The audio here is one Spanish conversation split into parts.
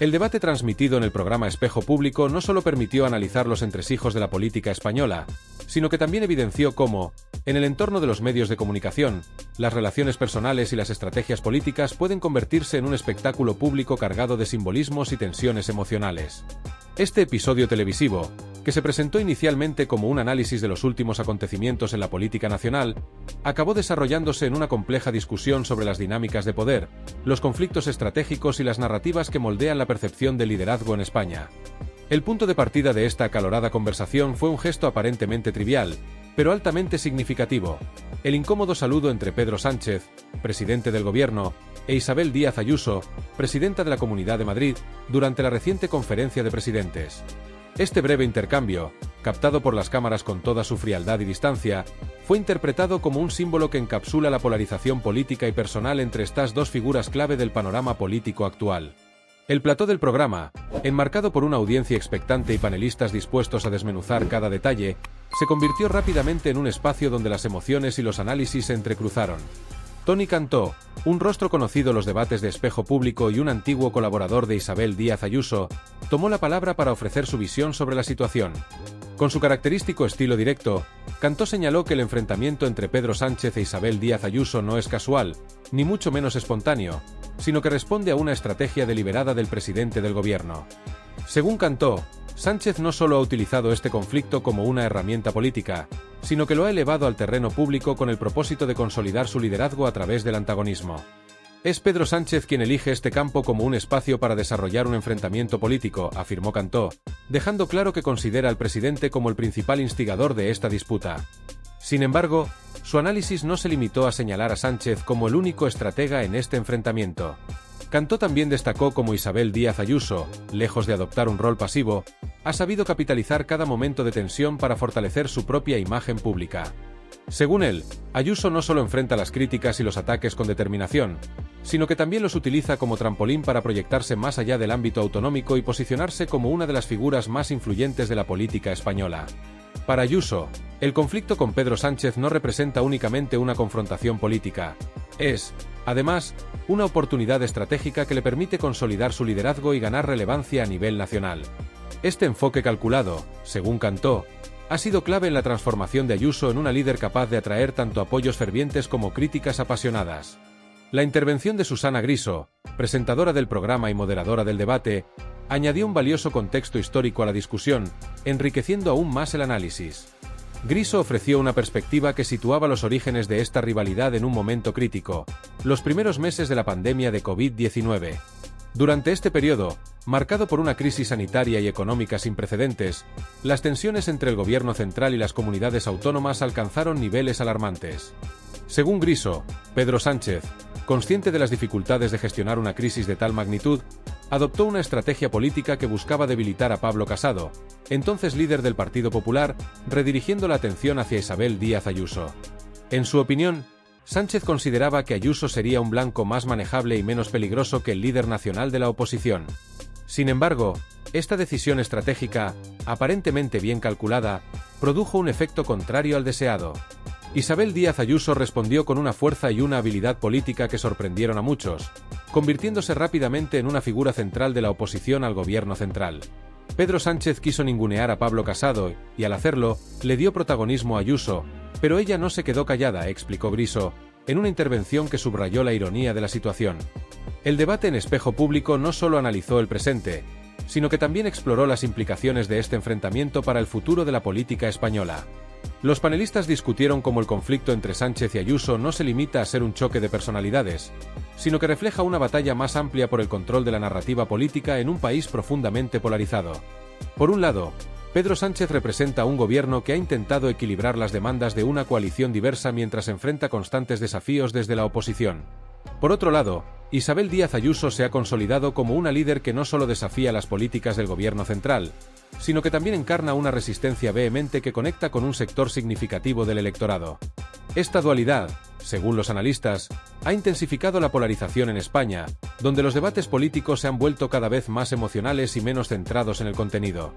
El debate transmitido en el programa Espejo Público no solo permitió analizar los entresijos de la política española, sino que también evidenció cómo, en el entorno de los medios de comunicación, las relaciones personales y las estrategias políticas pueden convertirse en un espectáculo público cargado de simbolismos y tensiones emocionales. Este episodio televisivo, que se presentó inicialmente como un análisis de los últimos acontecimientos en la política nacional, acabó desarrollándose en una compleja discusión sobre las dinámicas de poder, los conflictos estratégicos y las narrativas que moldean la percepción del liderazgo en España. El punto de partida de esta acalorada conversación fue un gesto aparentemente trivial, pero altamente significativo: el incómodo saludo entre Pedro Sánchez, presidente del gobierno, e Isabel Díaz Ayuso, presidenta de la Comunidad de Madrid, durante la reciente conferencia de presidentes. Este breve intercambio, captado por las cámaras con toda su frialdad y distancia, fue interpretado como un símbolo que encapsula la polarización política y personal entre estas dos figuras clave del panorama político actual. El plató del programa, enmarcado por una audiencia expectante y panelistas dispuestos a desmenuzar cada detalle, se convirtió rápidamente en un espacio donde las emociones y los análisis se entrecruzaron. Tony Cantó, un rostro conocido en los debates de Espejo Público y un antiguo colaborador de Isabel Díaz Ayuso, tomó la palabra para ofrecer su visión sobre la situación. Con su característico estilo directo, Cantó señaló que el enfrentamiento entre Pedro Sánchez e Isabel Díaz Ayuso no es casual, ni mucho menos espontáneo, sino que responde a una estrategia deliberada del presidente del gobierno. Según Cantó, Sánchez no solo ha utilizado este conflicto como una herramienta política, sino que lo ha elevado al terreno público con el propósito de consolidar su liderazgo a través del antagonismo. Es Pedro Sánchez quien elige este campo como un espacio para desarrollar un enfrentamiento político, afirmó Cantó, dejando claro que considera al presidente como el principal instigador de esta disputa. Sin embargo, su análisis no se limitó a señalar a Sánchez como el único estratega en este enfrentamiento. Cantó también destacó cómo Isabel Díaz Ayuso, lejos de adoptar un rol pasivo, ha sabido capitalizar cada momento de tensión para fortalecer su propia imagen pública. Según él, Ayuso no solo enfrenta las críticas y los ataques con determinación, sino que también los utiliza como trampolín para proyectarse más allá del ámbito autonómico y posicionarse como una de las figuras más influyentes de la política española. Para Ayuso, el conflicto con Pedro Sánchez no representa únicamente una confrontación política, es, además, una oportunidad estratégica que le permite consolidar su liderazgo y ganar relevancia a nivel nacional. Este enfoque calculado, según Cantó, ha sido clave en la transformación de Ayuso en una líder capaz de atraer tanto apoyos fervientes como críticas apasionadas. La intervención de Susana Griso, presentadora del programa y moderadora del debate, añadió un valioso contexto histórico a la discusión, enriqueciendo aún más el análisis. Griso ofreció una perspectiva que situaba los orígenes de esta rivalidad en un momento crítico, los primeros meses de la pandemia de COVID-19. Durante este periodo, marcado por una crisis sanitaria y económica sin precedentes, las tensiones entre el gobierno central y las comunidades autónomas alcanzaron niveles alarmantes. Según Griso, Pedro Sánchez, consciente de las dificultades de gestionar una crisis de tal magnitud, adoptó una estrategia política que buscaba debilitar a Pablo Casado, entonces líder del Partido Popular, redirigiendo la atención hacia Isabel Díaz Ayuso. En su opinión, Sánchez consideraba que Ayuso sería un blanco más manejable y menos peligroso que el líder nacional de la oposición. Sin embargo, esta decisión estratégica, aparentemente bien calculada, produjo un efecto contrario al deseado. Isabel Díaz Ayuso respondió con una fuerza y una habilidad política que sorprendieron a muchos, convirtiéndose rápidamente en una figura central de la oposición al gobierno central. Pedro Sánchez quiso ningunear a Pablo Casado y, al hacerlo, le dio protagonismo a Ayuso, pero ella no se quedó callada, explicó Griso, en una intervención que subrayó la ironía de la situación. El debate en Espejo Público no solo analizó el presente, sino que también exploró las implicaciones de este enfrentamiento para el futuro de la política española. Los panelistas discutieron cómo el conflicto entre Sánchez y Ayuso no se limita a ser un choque de personalidades, sino que refleja una batalla más amplia por el control de la narrativa política en un país profundamente polarizado. Por un lado, Pedro Sánchez representa un gobierno que ha intentado equilibrar las demandas de una coalición diversa mientras enfrenta constantes desafíos desde la oposición. Por otro lado, Isabel Díaz Ayuso se ha consolidado como una líder que no solo desafía las políticas del gobierno central, sino que también encarna una resistencia vehemente que conecta con un sector significativo del electorado. Esta dualidad, según los analistas, ha intensificado la polarización en España, donde los debates políticos se han vuelto cada vez más emocionales y menos centrados en el contenido.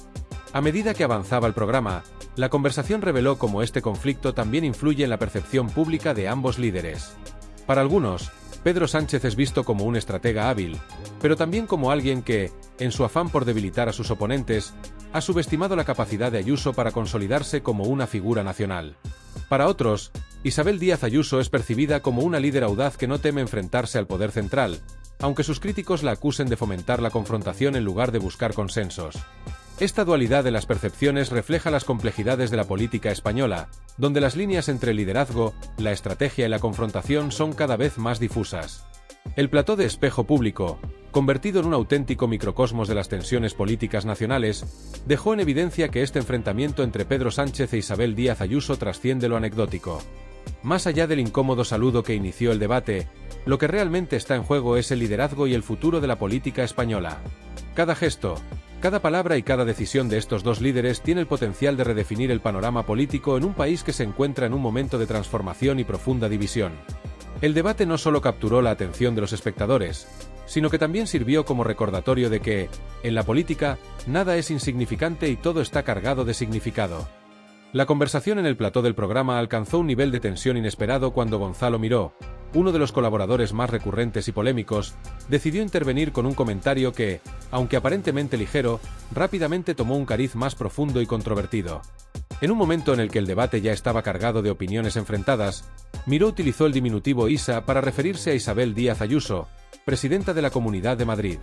A medida que avanzaba el programa, la conversación reveló cómo este conflicto también influye en la percepción pública de ambos líderes. Para algunos, Pedro Sánchez es visto como un estratega hábil, pero también como alguien que, en su afán por debilitar a sus oponentes, ha subestimado la capacidad de Ayuso para consolidarse como una figura nacional. Para otros, Isabel Díaz Ayuso es percibida como una líder audaz que no teme enfrentarse al poder central, aunque sus críticos la acusen de fomentar la confrontación en lugar de buscar consensos. Esta dualidad de las percepciones refleja las complejidades de la política española, donde las líneas entre el liderazgo, la estrategia y la confrontación son cada vez más difusas. El plató de Espejo Público, convertido en un auténtico microcosmos de las tensiones políticas nacionales, dejó en evidencia que este enfrentamiento entre Pedro Sánchez e Isabel Díaz Ayuso trasciende lo anecdótico. Más allá del incómodo saludo que inició el debate, lo que realmente está en juego es el liderazgo y el futuro de la política española. Cada gesto, cada palabra y cada decisión de estos dos líderes tiene el potencial de redefinir el panorama político en un país que se encuentra en un momento de transformación y profunda división. El debate no solo capturó la atención de los espectadores, sino que también sirvió como recordatorio de que, en la política, nada es insignificante y todo está cargado de significado. La conversación en el plató del programa alcanzó un nivel de tensión inesperado cuando Gonzalo Miró, uno de los colaboradores más recurrentes y polémicos, decidió intervenir con un comentario que, aunque aparentemente ligero, rápidamente tomó un cariz más profundo y controvertido. En un momento en el que el debate ya estaba cargado de opiniones enfrentadas, Miró utilizó el diminutivo Isa para referirse a Isabel Díaz Ayuso, presidenta de la Comunidad de Madrid.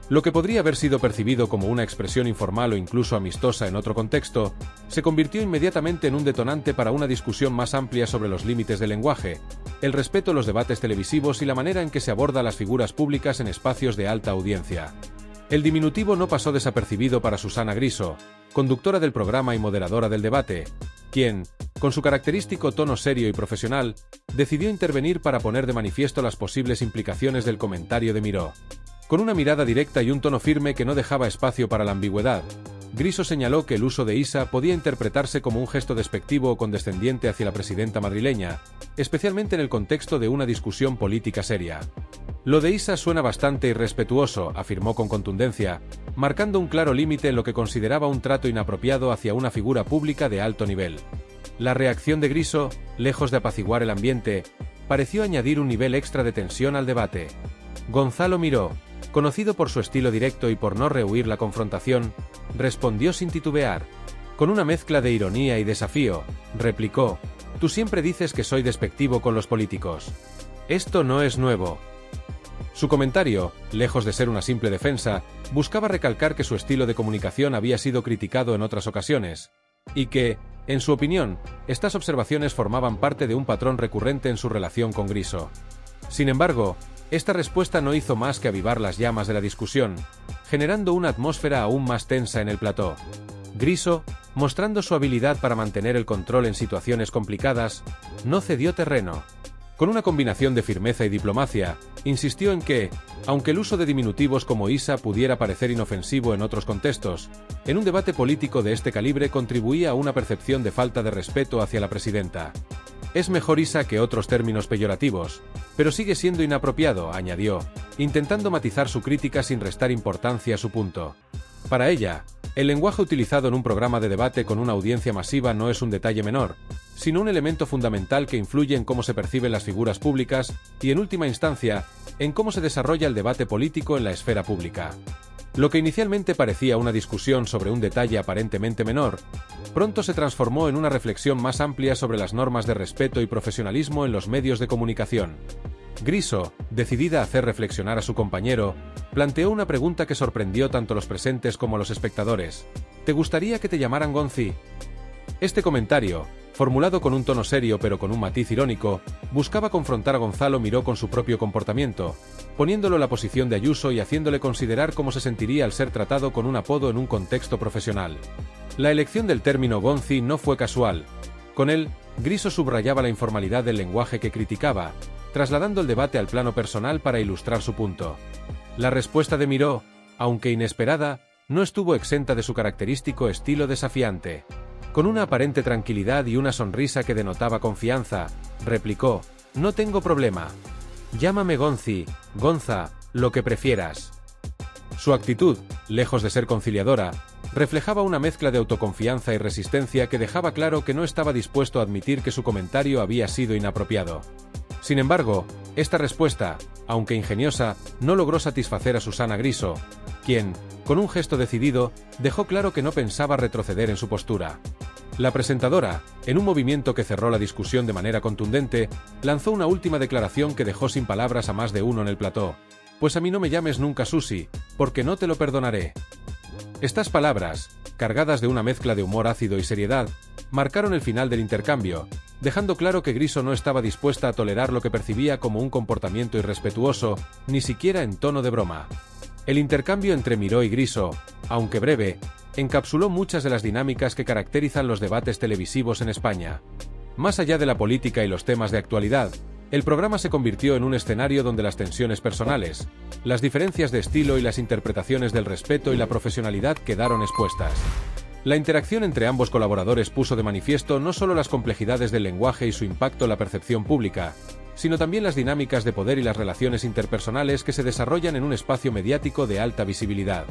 Lo que podría haber sido percibido como una expresión informal o incluso amistosa en otro contexto, se convirtió inmediatamente en un detonante para una discusión más amplia sobre los límites del lenguaje, el respeto a los debates televisivos y la manera en que se aborda a las figuras públicas en espacios de alta audiencia. El diminutivo no pasó desapercibido para Susana Griso, conductora del programa y moderadora del debate, quien, con su característico tono serio y profesional, decidió intervenir para poner de manifiesto las posibles implicaciones del comentario de Miró. Con una mirada directa y un tono firme que no dejaba espacio para la ambigüedad, Griso señaló que el uso de Isa podía interpretarse como un gesto despectivo o condescendiente hacia la presidenta madrileña, especialmente en el contexto de una discusión política seria. Lo de Isa suena bastante irrespetuoso, afirmó con contundencia, marcando un claro límite en lo que consideraba un trato inapropiado hacia una figura pública de alto nivel. La reacción de Griso, lejos de apaciguar el ambiente, pareció añadir un nivel extra de tensión al debate. Gonzalo Miró, conocido por su estilo directo y por no rehuir la confrontación, respondió sin titubear. Con una mezcla de ironía y desafío, replicó: «Tú siempre dices que soy despectivo con los políticos. Esto no es nuevo». Su comentario, lejos de ser una simple defensa, buscaba recalcar que su estilo de comunicación había sido criticado en otras ocasiones, y que, en su opinión, estas observaciones formaban parte de un patrón recurrente en su relación con Griso. Sin embargo, esta respuesta no hizo más que avivar las llamas de la discusión, generando una atmósfera aún más tensa en el plató. Griso, mostrando su habilidad para mantener el control en situaciones complicadas, no cedió terreno. Con una combinación de firmeza y diplomacia, insistió en que, aunque el uso de diminutivos como Isa pudiera parecer inofensivo en otros contextos, en un debate político de este calibre contribuía a una percepción de falta de respeto hacia la presidenta. «Es mejor Isa que otros términos peyorativos, pero sigue siendo inapropiado», añadió, intentando matizar su crítica sin restar importancia a su punto. Para ella, el lenguaje utilizado en un programa de debate con una audiencia masiva no es un detalle menor, sino un elemento fundamental que influye en cómo se perciben las figuras públicas y, en última instancia, en cómo se desarrolla el debate político en la esfera pública. Lo que inicialmente parecía una discusión sobre un detalle aparentemente menor, pronto se transformó en una reflexión más amplia sobre las normas de respeto y profesionalismo en los medios de comunicación. Griso, decidida a hacer reflexionar a su compañero, planteó una pregunta que sorprendió tanto a los presentes como a los espectadores. ¿Te gustaría que te llamaran Gonzi? Este comentario, formulado con un tono serio pero con un matiz irónico, buscaba confrontar a Gonzalo Miró con su propio comportamiento, poniéndolo en la posición de Ayuso y haciéndole considerar cómo se sentiría al ser tratado con un apodo en un contexto profesional. La elección del término Gonzi no fue casual. Con él, Griso subrayaba la informalidad del lenguaje que criticaba, trasladando el debate al plano personal para ilustrar su punto. La respuesta de Miró, aunque inesperada, no estuvo exenta de su característico estilo desafiante. Con una aparente tranquilidad y una sonrisa que denotaba confianza, replicó: «No tengo problema. Llámame Gonzi, Gonza, lo que prefieras». Su actitud, lejos de ser conciliadora, reflejaba una mezcla de autoconfianza y resistencia que dejaba claro que no estaba dispuesto a admitir que su comentario había sido inapropiado. Sin embargo, esta respuesta, aunque ingeniosa, no logró satisfacer a Susana Griso, quien, con un gesto decidido, dejó claro que no pensaba retroceder en su postura. La presentadora, en un movimiento que cerró la discusión de manera contundente, lanzó una última declaración que dejó sin palabras a más de uno en el plató. «Pues a mí no me llames nunca Susi, porque no te lo perdonaré». Estas palabras, cargadas de una mezcla de humor ácido y seriedad, marcaron el final del intercambio, dejando claro que Griso no estaba dispuesta a tolerar lo que percibía como un comportamiento irrespetuoso, ni siquiera en tono de broma. El intercambio entre Miró y Griso, aunque breve, encapsuló muchas de las dinámicas que caracterizan los debates televisivos en España. Más allá de la política y los temas de actualidad, el programa se convirtió en un escenario donde las tensiones personales, las diferencias de estilo y las interpretaciones del respeto y la profesionalidad quedaron expuestas. La interacción entre ambos colaboradores puso de manifiesto no solo las complejidades del lenguaje y su impacto en la percepción pública, sino también las dinámicas de poder y las relaciones interpersonales que se desarrollan en un espacio mediático de alta visibilidad.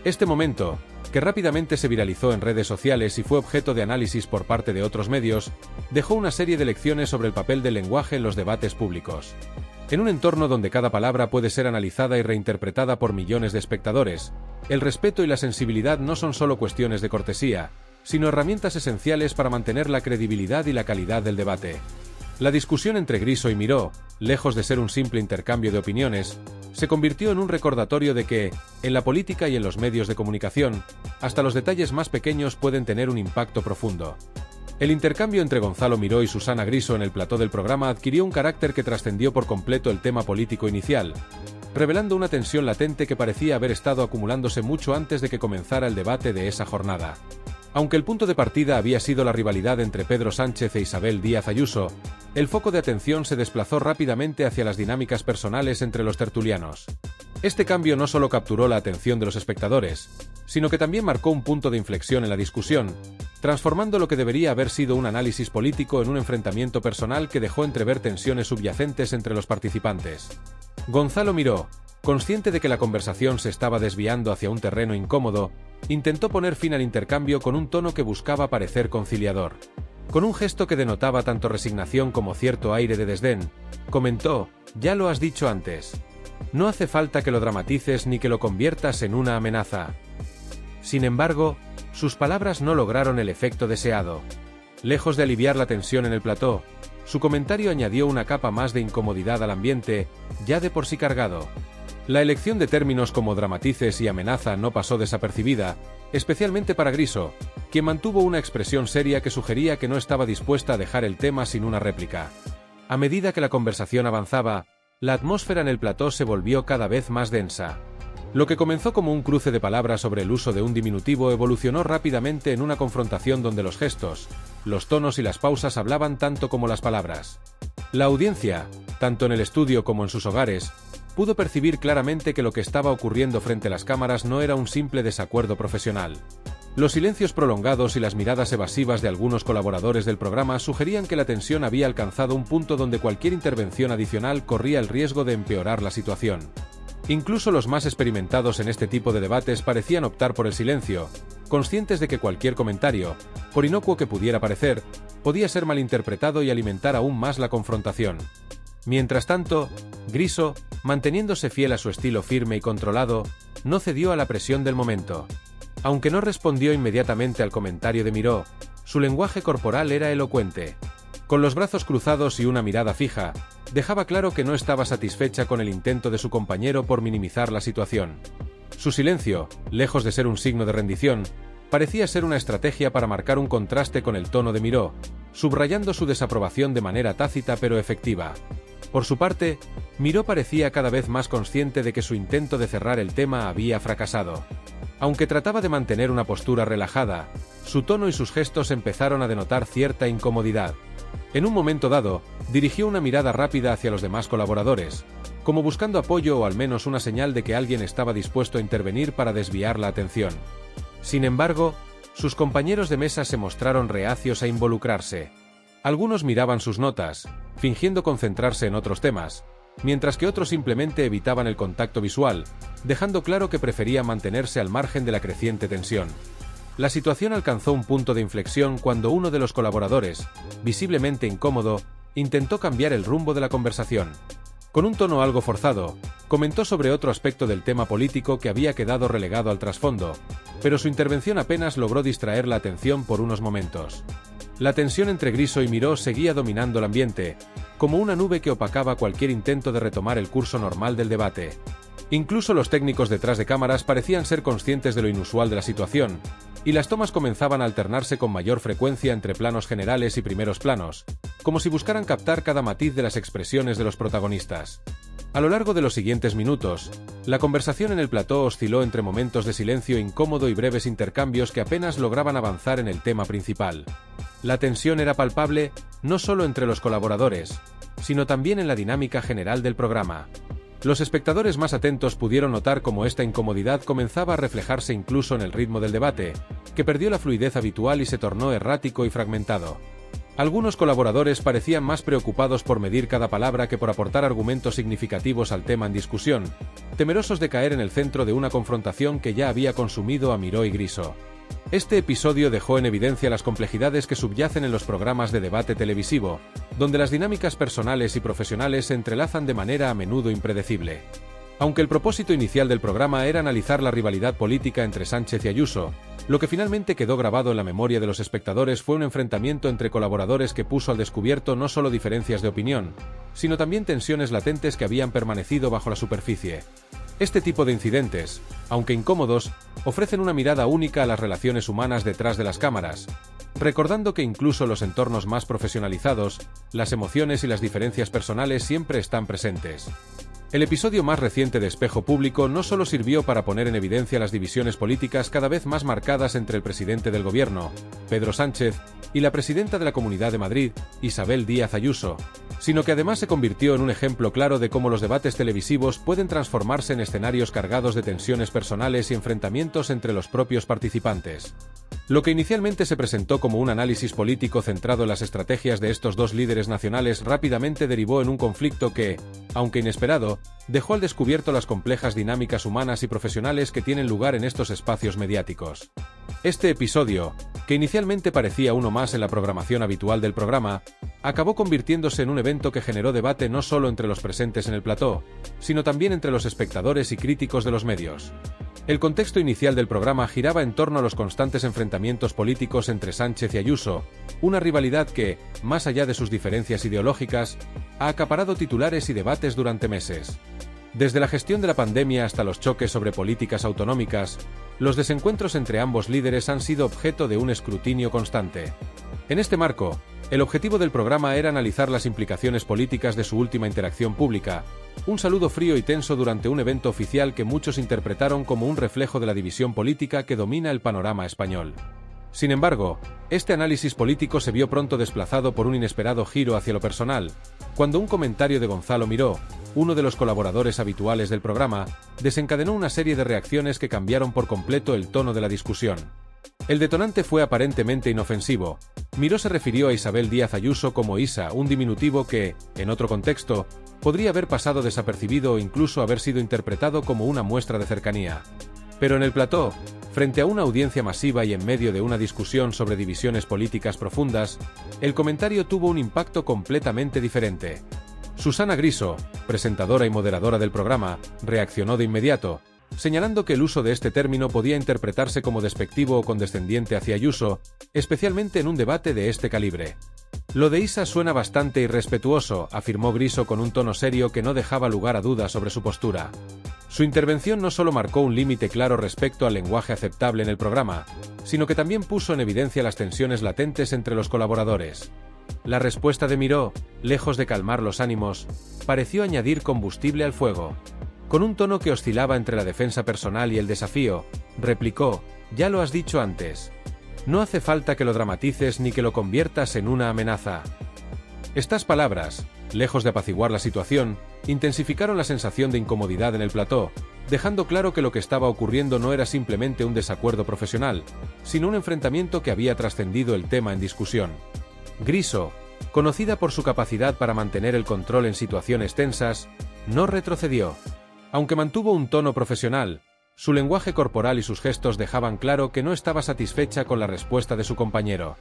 Este momento, que rápidamente se viralizó en redes sociales y fue objeto de análisis por parte de otros medios, dejó una serie de lecciones sobre el papel del lenguaje en los debates públicos. En un entorno donde cada palabra puede ser analizada y reinterpretada por millones de espectadores, el respeto y la sensibilidad no son solo cuestiones de cortesía, sino herramientas esenciales para mantener la credibilidad y la calidad del debate. La discusión entre Griso y Miró, lejos de ser un simple intercambio de opiniones, se convirtió en un recordatorio de que, en la política y en los medios de comunicación, hasta los detalles más pequeños pueden tener un impacto profundo. El intercambio entre Gonzalo Miró y Susana Griso en el plató del programa adquirió un carácter que trascendió por completo el tema político inicial, revelando una tensión latente que parecía haber estado acumulándose mucho antes de que comenzara el debate de esa jornada. Aunque el punto de partida había sido la rivalidad entre Pedro Sánchez e Isabel Díaz Ayuso, el foco de atención se desplazó rápidamente hacia las dinámicas personales entre los tertulianos. Este cambio no solo capturó la atención de los espectadores, sino que también marcó un punto de inflexión en la discusión, transformando lo que debería haber sido un análisis político en un enfrentamiento personal que dejó entrever tensiones subyacentes entre los participantes. Gonzalo Miró, consciente de que la conversación se estaba desviando hacia un terreno incómodo, intentó poner fin al intercambio con un tono que buscaba parecer conciliador. Con un gesto que denotaba tanto resignación como cierto aire de desdén, comentó: «Ya lo has dicho antes. No hace falta que lo dramatices ni que lo conviertas en una amenaza». Sin embargo, sus palabras no lograron el efecto deseado. Lejos de aliviar la tensión en el plató, su comentario añadió una capa más de incomodidad al ambiente, ya de por sí cargado. La elección de términos como dramatices y amenaza no pasó desapercibida, especialmente para Griso, quien mantuvo una expresión seria que sugería que no estaba dispuesta a dejar el tema sin una réplica. A medida que la conversación avanzaba, la atmósfera en el plató se volvió cada vez más densa. Lo que comenzó como un cruce de palabras sobre el uso de un diminutivo evolucionó rápidamente en una confrontación donde los gestos, los tonos y las pausas hablaban tanto como las palabras. La audiencia, tanto en el estudio como en sus hogares, pudo percibir claramente que lo que estaba ocurriendo frente a las cámaras no era un simple desacuerdo profesional. Los silencios prolongados y las miradas evasivas de algunos colaboradores del programa sugerían que la tensión había alcanzado un punto donde cualquier intervención adicional corría el riesgo de empeorar la situación. Incluso los más experimentados en este tipo de debates parecían optar por el silencio, conscientes de que cualquier comentario, por inocuo que pudiera parecer, podía ser malinterpretado y alimentar aún más la confrontación. Mientras tanto, Griso, manteniéndose fiel a su estilo firme y controlado, no cedió a la presión del momento. Aunque no respondió inmediatamente al comentario de Miró, su lenguaje corporal era elocuente. Con los brazos cruzados y una mirada fija, dejaba claro que no estaba satisfecha con el intento de su compañero por minimizar la situación. Su silencio, lejos de ser un signo de rendición, parecía ser una estrategia para marcar un contraste con el tono de Miró, subrayando su desaprobación de manera tácita pero efectiva. Por su parte, Miró parecía cada vez más consciente de que su intento de cerrar el tema había fracasado. Aunque trataba de mantener una postura relajada, su tono y sus gestos empezaron a denotar cierta incomodidad. En un momento dado, dirigió una mirada rápida hacia los demás colaboradores, como buscando apoyo o al menos una señal de que alguien estaba dispuesto a intervenir para desviar la atención. Sin embargo, sus compañeros de mesa se mostraron reacios a involucrarse. Algunos miraban sus notas, fingiendo concentrarse en otros temas, mientras que otros simplemente evitaban el contacto visual, dejando claro que preferían mantenerse al margen de la creciente tensión. La situación alcanzó un punto de inflexión cuando uno de los colaboradores, visiblemente incómodo, intentó cambiar el rumbo de la conversación. Con un tono algo forzado, comentó sobre otro aspecto del tema político que había quedado relegado al trasfondo, pero su intervención apenas logró distraer la atención por unos momentos. La tensión entre Griso y Miró seguía dominando el ambiente, como una nube que opacaba cualquier intento de retomar el curso normal del debate. Incluso los técnicos detrás de cámaras parecían ser conscientes de lo inusual de la situación, y las tomas comenzaban a alternarse con mayor frecuencia entre planos generales y primeros planos, como si buscaran captar cada matiz de las expresiones de los protagonistas. A lo largo de los siguientes minutos, la conversación en el plató osciló entre momentos de silencio incómodo y breves intercambios que apenas lograban avanzar en el tema principal. La tensión era palpable, no solo entre los colaboradores, sino también en la dinámica general del programa. Los espectadores más atentos pudieron notar cómo esta incomodidad comenzaba a reflejarse incluso en el ritmo del debate, que perdió la fluidez habitual y se tornó errático y fragmentado. Algunos colaboradores parecían más preocupados por medir cada palabra que por aportar argumentos significativos al tema en discusión, temerosos de caer en el centro de una confrontación que ya había consumido a Miró y Griso. Este episodio dejó en evidencia las complejidades que subyacen en los programas de debate televisivo, donde las dinámicas personales y profesionales se entrelazan de manera a menudo impredecible. Aunque el propósito inicial del programa era analizar la rivalidad política entre Sánchez y Ayuso, lo que finalmente quedó grabado en la memoria de los espectadores fue un enfrentamiento entre colaboradores que puso al descubierto no solo diferencias de opinión, sino también tensiones latentes que habían permanecido bajo la superficie. Este tipo de incidentes, aunque incómodos, ofrecen una mirada única a las relaciones humanas detrás de las cámaras, recordando que incluso en los entornos más profesionalizados, las emociones y las diferencias personales siempre están presentes. El episodio más reciente de Espejo Público no solo sirvió para poner en evidencia las divisiones políticas cada vez más marcadas entre el presidente del gobierno, Pedro Sánchez, y la presidenta de la Comunidad de Madrid, Isabel Díaz Ayuso, sino que además se convirtió en un ejemplo claro de cómo los debates televisivos pueden transformarse en escenarios cargados de tensiones personales y enfrentamientos entre los propios participantes. Lo que inicialmente se presentó como un análisis político centrado en las estrategias de estos dos líderes nacionales rápidamente derivó en un conflicto que, aunque inesperado, dejó al descubierto las complejas dinámicas humanas y profesionales que tienen lugar en estos espacios mediáticos. Este episodio, que inicialmente parecía uno más en la programación habitual del programa, acabó convirtiéndose en un evento que generó debate no solo entre los presentes en el plató, sino también entre los espectadores y críticos de los medios. El contexto inicial del programa giraba en torno a los constantes enfrentamientos políticos entre Sánchez y Ayuso, una rivalidad que, más allá de sus diferencias ideológicas, ha acaparado titulares y debates durante meses. Desde la gestión de la pandemia hasta los choques sobre políticas autonómicas, los desencuentros entre ambos líderes han sido objeto de un escrutinio constante. En este marco, el objetivo del programa era analizar las implicaciones políticas de su última interacción pública, un saludo frío y tenso durante un evento oficial que muchos interpretaron como un reflejo de la división política que domina el panorama español. Sin embargo, este análisis político se vio pronto desplazado por un inesperado giro hacia lo personal, cuando un comentario de Gonzalo Miró, uno de los colaboradores habituales del programa, desencadenó una serie de reacciones que cambiaron por completo el tono de la discusión. El detonante fue aparentemente inofensivo. Miró se refirió a Isabel Díaz Ayuso como Isa, un diminutivo que, en otro contexto, podría haber pasado desapercibido o incluso haber sido interpretado como una muestra de cercanía. Pero en el plató, frente a una audiencia masiva y en medio de una discusión sobre divisiones políticas profundas, el comentario tuvo un impacto completamente diferente. Susana Griso, presentadora y moderadora del programa, reaccionó de inmediato, señalando que el uso de este término podía interpretarse como despectivo o condescendiente hacia Ayuso, especialmente en un debate de este calibre. Lo de Isa suena bastante irrespetuoso, afirmó Griso con un tono serio que no dejaba lugar a dudas sobre su postura. Su intervención no solo marcó un límite claro respecto al lenguaje aceptable en el programa, sino que también puso en evidencia las tensiones latentes entre los colaboradores. La respuesta de Miró, lejos de calmar los ánimos, pareció añadir combustible al fuego. Con un tono que oscilaba entre la defensa personal y el desafío, replicó: «Ya lo has dicho antes. No hace falta que lo dramatices ni que lo conviertas en una amenaza». Estas palabras, lejos de apaciguar la situación, intensificaron la sensación de incomodidad en el plató, dejando claro que lo que estaba ocurriendo no era simplemente un desacuerdo profesional, sino un enfrentamiento que había trascendido el tema en discusión. Griso, conocida por su capacidad para mantener el control en situaciones tensas, no retrocedió. Aunque mantuvo un tono profesional, su lenguaje corporal y sus gestos dejaban claro que no estaba satisfecha con la respuesta de su compañero.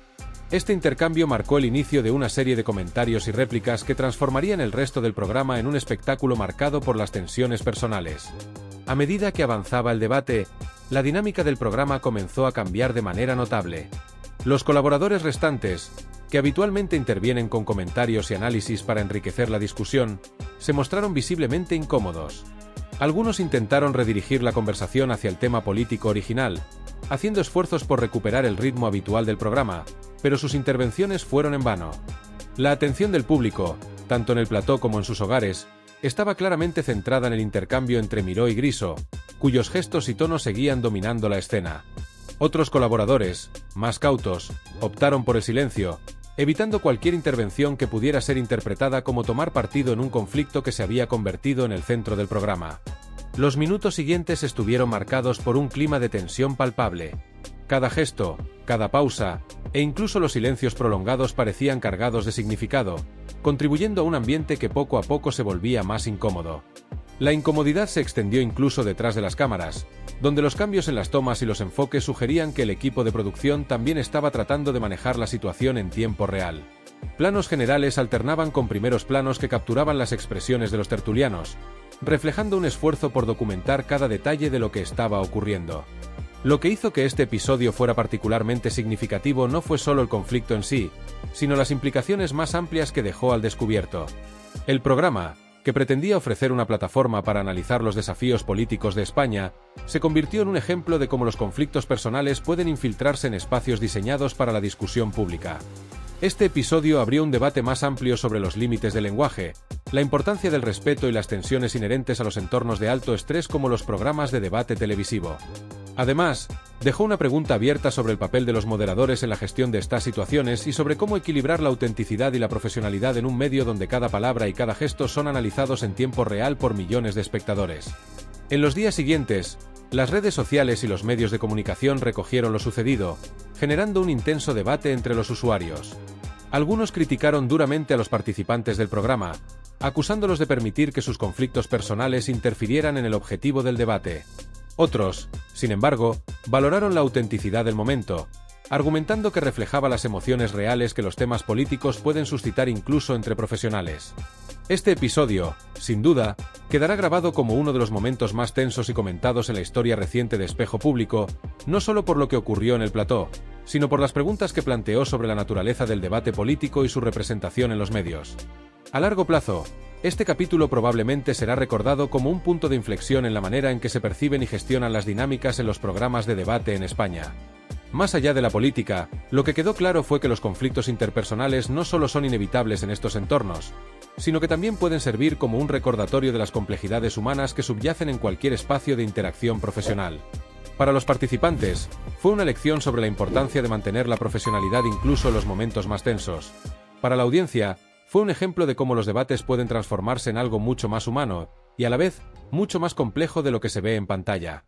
Este intercambio marcó el inicio de una serie de comentarios y réplicas que transformarían el resto del programa en un espectáculo marcado por las tensiones personales. A medida que avanzaba el debate, la dinámica del programa comenzó a cambiar de manera notable. Los colaboradores restantes, que habitualmente intervienen con comentarios y análisis para enriquecer la discusión, se mostraron visiblemente incómodos. Algunos intentaron redirigir la conversación hacia el tema político original, haciendo esfuerzos por recuperar el ritmo habitual del programa, pero sus intervenciones fueron en vano. La atención del público, tanto en el plató como en sus hogares, estaba claramente centrada en el intercambio entre Miró y Griso, cuyos gestos y tonos seguían dominando la escena. Otros colaboradores, más cautos, optaron por el silencio, evitando cualquier intervención que pudiera ser interpretada como tomar partido en un conflicto que se había convertido en el centro del programa. Los minutos siguientes estuvieron marcados por un clima de tensión palpable. Cada gesto, cada pausa, e incluso los silencios prolongados parecían cargados de significado, contribuyendo a un ambiente que poco a poco se volvía más incómodo. La incomodidad se extendió incluso detrás de las cámaras, donde los cambios en las tomas y los enfoques sugerían que el equipo de producción también estaba tratando de manejar la situación en tiempo real. Planos generales alternaban con primeros planos que capturaban las expresiones de los tertulianos, reflejando un esfuerzo por documentar cada detalle de lo que estaba ocurriendo. Lo que hizo que este episodio fuera particularmente significativo no fue solo el conflicto en sí, sino las implicaciones más amplias que dejó al descubierto. El programa, que pretendía ofrecer una plataforma para analizar los desafíos políticos de España, se convirtió en un ejemplo de cómo los conflictos personales pueden infiltrarse en espacios diseñados para la discusión pública. Este episodio abrió un debate más amplio sobre los límites del lenguaje, la importancia del respeto y las tensiones inherentes a los entornos de alto estrés como los programas de debate televisivo. Además, dejó una pregunta abierta sobre el papel de los moderadores en la gestión de estas situaciones y sobre cómo equilibrar la autenticidad y la profesionalidad en un medio donde cada palabra y cada gesto son analizados en tiempo real por millones de espectadores. En los días siguientes, las redes sociales y los medios de comunicación recogieron lo sucedido, generando un intenso debate entre los usuarios. Algunos criticaron duramente a los participantes del programa, acusándolos de permitir que sus conflictos personales interfirieran en el objetivo del debate. Otros, sin embargo, valoraron la autenticidad del momento, argumentando que reflejaba las emociones reales que los temas políticos pueden suscitar incluso entre profesionales. Este episodio, sin duda, quedará grabado como uno de los momentos más tensos y comentados en la historia reciente de Espejo Público, no solo por lo que ocurrió en el plató, sino por las preguntas que planteó sobre la naturaleza del debate político y su representación en los medios. A largo plazo, este capítulo probablemente será recordado como un punto de inflexión en la manera en que se perciben y gestionan las dinámicas en los programas de debate en España. Más allá de la política, lo que quedó claro fue que los conflictos interpersonales no solo son inevitables en estos entornos, sino que también pueden servir como un recordatorio de las complejidades humanas que subyacen en cualquier espacio de interacción profesional. Para los participantes, fue una lección sobre la importancia de mantener la profesionalidad incluso en los momentos más tensos. Para la audiencia, fue un ejemplo de cómo los debates pueden transformarse en algo mucho más humano, y a la vez, mucho más complejo de lo que se ve en pantalla.